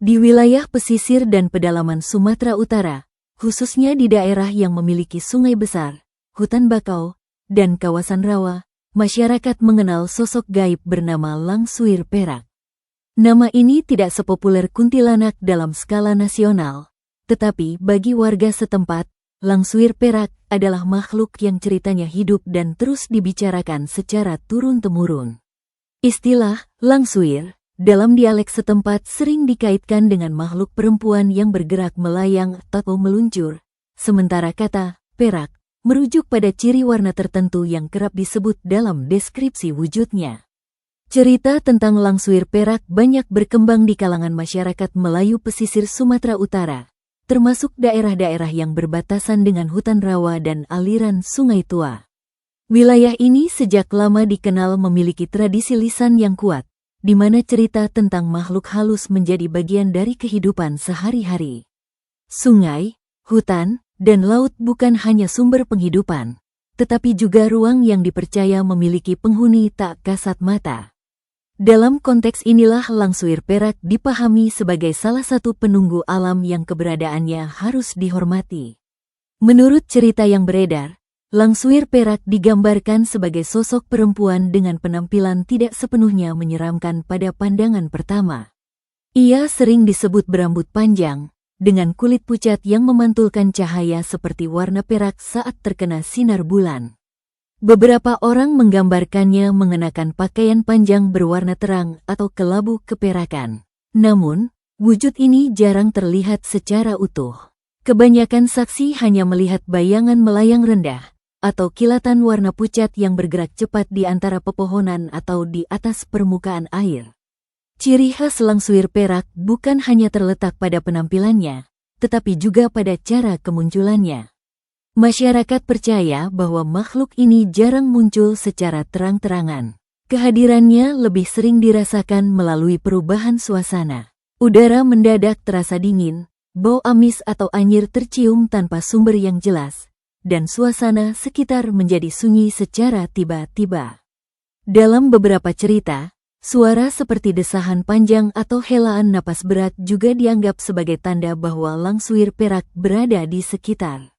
Di wilayah pesisir dan pedalaman Sumatera Utara, khususnya di daerah yang memiliki sungai besar, hutan bakau, dan kawasan rawa, masyarakat mengenal sosok gaib bernama Langsuir Perak. Nama ini tidak sepopuler kuntilanak dalam skala nasional, tetapi bagi warga setempat, Langsuir Perak adalah makhluk yang ceritanya hidup dan terus dibicarakan secara turun-temurun. Istilah Langsuir dalam dialek setempat sering dikaitkan dengan makhluk perempuan yang bergerak melayang atau meluncur, sementara kata perak merujuk pada ciri warna tertentu yang kerap disebut dalam deskripsi wujudnya. Cerita tentang Langsuir Perak banyak berkembang di kalangan masyarakat Melayu pesisir Sumatera Utara, termasuk daerah-daerah yang berbatasan dengan hutan rawa dan aliran sungai tua. Wilayah ini sejak lama dikenal memiliki tradisi lisan yang kuat, di mana cerita tentang makhluk halus menjadi bagian dari kehidupan sehari-hari. Sungai, hutan, dan laut bukan hanya sumber penghidupan, tetapi juga ruang yang dipercaya memiliki penghuni tak kasat mata. Dalam konteks inilah Langsuir Perak dipahami sebagai salah satu penunggu alam yang keberadaannya harus dihormati. Menurut cerita yang beredar, Langsuir Perak digambarkan sebagai sosok perempuan dengan penampilan tidak sepenuhnya menyeramkan pada pandangan pertama. Ia sering disebut berambut panjang, dengan kulit pucat yang memantulkan cahaya seperti warna perak saat terkena sinar bulan. Beberapa orang menggambarkannya mengenakan pakaian panjang berwarna terang atau kelabu keperakan. Namun, wujud ini jarang terlihat secara utuh. Kebanyakan saksi hanya melihat bayangan melayang rendah, atau kilatan warna pucat yang bergerak cepat di antara pepohonan atau di atas permukaan air. Ciri khas Langsuir Perak bukan hanya terletak pada penampilannya, tetapi juga pada cara kemunculannya. Masyarakat percaya bahwa makhluk ini jarang muncul secara terang-terangan. Kehadirannya lebih sering dirasakan melalui perubahan suasana. Udara mendadak terasa dingin, bau amis atau anyir tercium tanpa sumber yang jelas, dan suasana sekitar menjadi sunyi secara tiba-tiba. Dalam beberapa cerita, suara seperti desahan panjang atau helaan napas berat juga dianggap sebagai tanda bahwa Langsuir Perak berada di sekitar.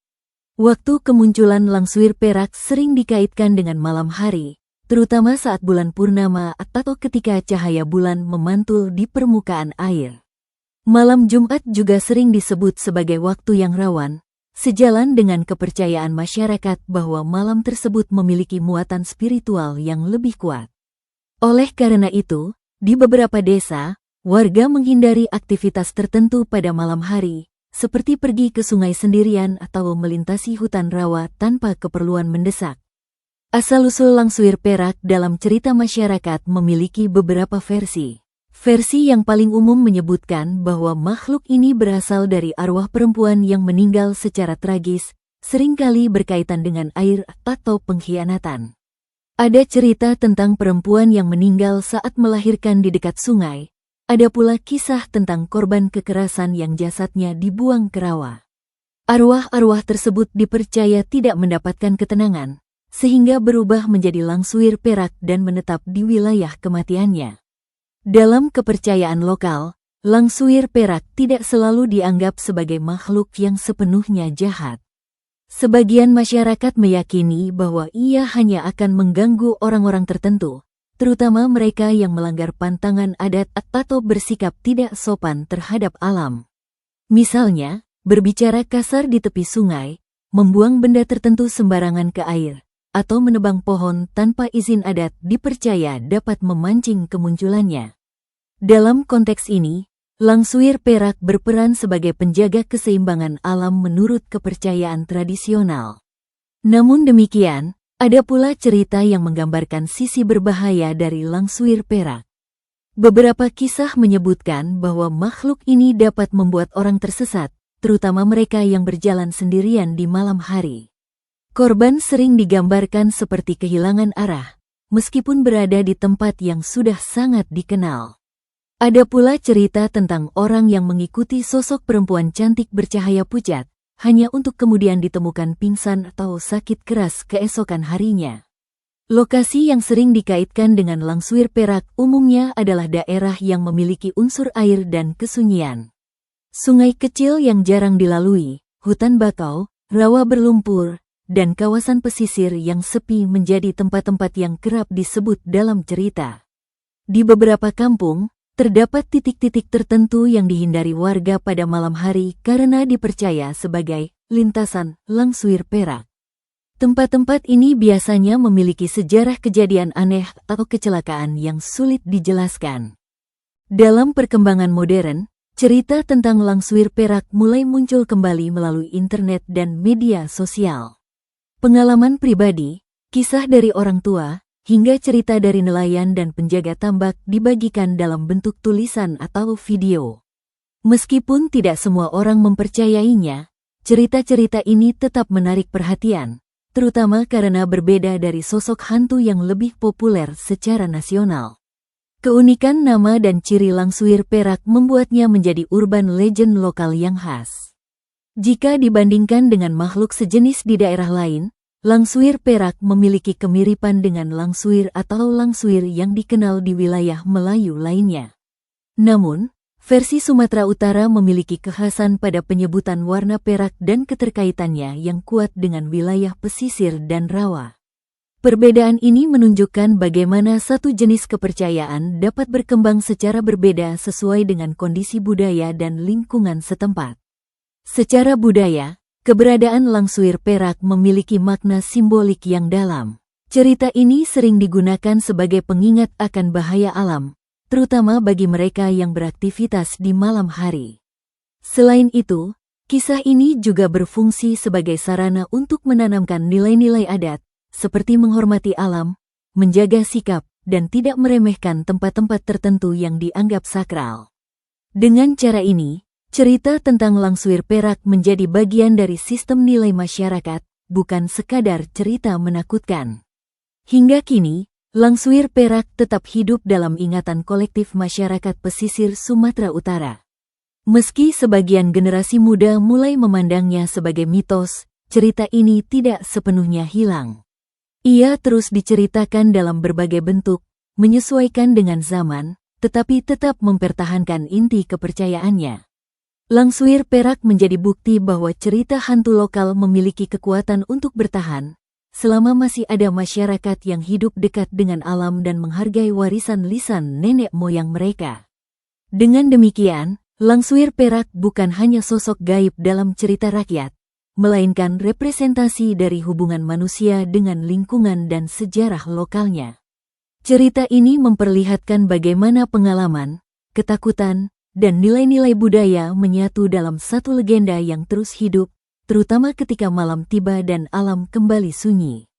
Waktu kemunculan Langsuir Perak sering dikaitkan dengan malam hari, terutama saat bulan purnama atau ketika cahaya bulan memantul di permukaan air. Malam Jumat juga sering disebut sebagai waktu yang rawan, sejalan dengan kepercayaan masyarakat bahwa malam tersebut memiliki muatan spiritual yang lebih kuat. Oleh karena itu, di beberapa desa, warga menghindari aktivitas tertentu pada malam hari, seperti pergi ke sungai sendirian atau melintasi hutan rawa tanpa keperluan mendesak. Asal-usul Langsuir Perak dalam cerita masyarakat memiliki beberapa versi. Versi yang paling umum menyebutkan bahwa makhluk ini berasal dari arwah perempuan yang meninggal secara tragis, seringkali berkaitan dengan air atau pengkhianatan. Ada cerita tentang perempuan yang meninggal saat melahirkan di dekat sungai. Ada pula kisah tentang korban kekerasan yang jasadnya dibuang ke rawa. Arwah-arwah tersebut dipercaya tidak mendapatkan ketenangan, sehingga berubah menjadi Langsuir Perak dan menetap di wilayah kematiannya. Dalam kepercayaan lokal, Langsuir Perak tidak selalu dianggap sebagai makhluk yang sepenuhnya jahat. Sebagian masyarakat meyakini bahwa ia hanya akan mengganggu orang-orang tertentu, terutama mereka yang melanggar pantangan adat atau bersikap tidak sopan terhadap alam. Misalnya, berbicara kasar di tepi sungai, membuang benda tertentu sembarangan ke air, atau menebang pohon tanpa izin adat dipercaya dapat memancing kemunculannya. Dalam konteks ini, Langsuir Perak berperan sebagai penjaga keseimbangan alam menurut kepercayaan tradisional. Namun demikian, ada pula cerita yang menggambarkan sisi berbahaya dari Langsuir Perak. Beberapa kisah menyebutkan bahwa makhluk ini dapat membuat orang tersesat, terutama mereka yang berjalan sendirian di malam hari. Korban sering digambarkan seperti kehilangan arah, meskipun berada di tempat yang sudah sangat dikenal. Ada pula cerita tentang orang yang mengikuti sosok perempuan cantik bercahaya pucat, hanya untuk kemudian ditemukan pingsan atau sakit keras keesokan harinya. Lokasi yang sering dikaitkan dengan Langsuir Perak umumnya adalah daerah yang memiliki unsur air dan kesunyian. Sungai kecil yang jarang dilalui, hutan bakau, rawa berlumpur, dan kawasan pesisir yang sepi menjadi tempat-tempat yang kerap disebut dalam cerita. Di beberapa kampung, terdapat titik-titik tertentu yang dihindari warga pada malam hari karena dipercaya sebagai lintasan Langsuir Perak. Tempat-tempat ini biasanya memiliki sejarah kejadian aneh atau kecelakaan yang sulit dijelaskan. Dalam perkembangan modern, cerita tentang Langsuir Perak mulai muncul kembali melalui internet dan media sosial. Pengalaman pribadi, kisah dari orang tua, hingga cerita dari nelayan dan penjaga tambak dibagikan dalam bentuk tulisan atau video. Meskipun tidak semua orang mempercayainya, cerita-cerita ini tetap menarik perhatian, terutama karena berbeda dari sosok hantu yang lebih populer secara nasional. Keunikan nama dan ciri Langsuir Perak membuatnya menjadi urban legend lokal yang khas. Jika dibandingkan dengan makhluk sejenis di daerah lain, Langsuir Perak memiliki kemiripan dengan Langsuir atau Langsuir yang dikenal di wilayah Melayu lainnya. Namun, versi Sumatera Utara memiliki kekhasan pada penyebutan warna perak dan keterkaitannya yang kuat dengan wilayah pesisir dan rawa. Perbedaan ini menunjukkan bagaimana satu jenis kepercayaan dapat berkembang secara berbeda sesuai dengan kondisi budaya dan lingkungan setempat. Secara budaya, keberadaan Langsuir Perak memiliki makna simbolik yang dalam. Cerita ini sering digunakan sebagai pengingat akan bahaya alam, terutama bagi mereka yang beraktivitas di malam hari. Selain itu, kisah ini juga berfungsi sebagai sarana untuk menanamkan nilai-nilai adat, seperti menghormati alam, menjaga sikap, dan tidak meremehkan tempat-tempat tertentu yang dianggap sakral. Dengan cara ini, cerita tentang Langsuir Perak menjadi bagian dari sistem nilai masyarakat, bukan sekadar cerita menakutkan. Hingga kini, Langsuir Perak tetap hidup dalam ingatan kolektif masyarakat pesisir Sumatera Utara. Meski sebagian generasi muda mulai memandangnya sebagai mitos, cerita ini tidak sepenuhnya hilang. Ia terus diceritakan dalam berbagai bentuk, menyesuaikan dengan zaman, tetapi tetap mempertahankan inti kepercayaannya. Langsuir Perak menjadi bukti bahwa cerita hantu lokal memiliki kekuatan untuk bertahan, selama masih ada masyarakat yang hidup dekat dengan alam dan menghargai warisan lisan nenek moyang mereka. Dengan demikian, Langsuir Perak bukan hanya sosok gaib dalam cerita rakyat, melainkan representasi dari hubungan manusia dengan lingkungan dan sejarah lokalnya. Cerita ini memperlihatkan bagaimana pengalaman, ketakutan, dan nilai-nilai budaya menyatu dalam satu legenda yang terus hidup, terutama ketika malam tiba dan alam kembali sunyi.